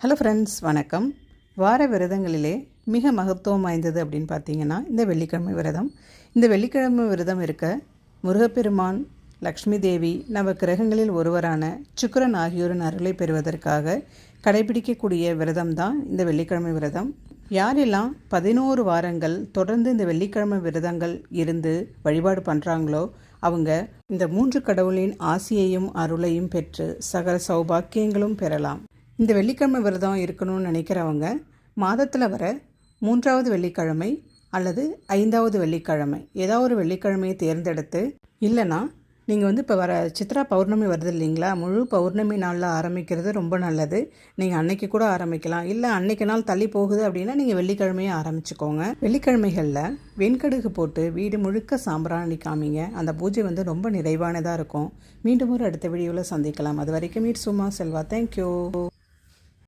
Hello friends, வணக்கம். வார விரதங்களிலே மிக மகத்துவம் வாய்ந்தது அப்படின்னு பார்த்தீங்கன்னா இந்த வெள்ளிக்கிழமை விரதம். இந்த வெள்ளிக்கிழமை விரதம் இருக்க முருகப்பெருமான், லக்ஷ்மி தேவி, நவ கிரகங்களில் ஒருவரான சுக்கிரன் ஆகியோரின் அருளை பெறுவதற்காக கடைபிடிக்கக்கூடிய விரதம் தான் இந்த வெள்ளிக்கிழமை விரதம். யாரெல்லாம் 11 வாரங்கள் தொடர்ந்து இந்த வெள்ளிக்கிழமை விரதங்கள் இருந்து வழிபாடு பண்ணுறாங்களோ அவங்க இந்த 3 கடவுளின் ஆசியையும் அருளையும் பெற்று சகல சௌபாக்கியங்களும் பெறலாம். இந்த வெள்ளிக்கிழமை விரதம் இருக்கணும்னு நினைக்கிறவங்க மாதத்தில் வர 3வது வெள்ளிக்கிழமை அல்லது 5வது வெள்ளிக்கிழமை ஏதாவது ஒரு வெள்ளிக்கிழமையை தேர்ந்தெடுத்து, இல்லைனா நீங்கள் இப்போ வர சித்ரா பௌர்ணமி வருது இல்லைங்களா, முழு பௌர்ணமி நாளில் ஆரம்பிக்கிறது ரொம்ப நல்லது. நீங்கள் அன்னைக்கு கூட ஆரம்பிக்கலாம், இல்லை அன்னைக்கு நாள் தள்ளி போகுது அப்படின்னா நீங்கள் வெள்ளிக்கிழமையே ஆரம்பிச்சுக்கோங்க. வெள்ளிக்கிழமைகளில் வெண்கடுகு போட்டு வீடு முழுக்க சாம்பிராணி காமிங்க. அந்த பூஜை ரொம்ப நிறைவானதாக இருக்கும். மீண்டும் ஒரு அடுத்த வீடியோவில் சந்திக்கலாம். அது வரைக்கும் மீட் சும்மா செல்வா. தேங்க்யூ.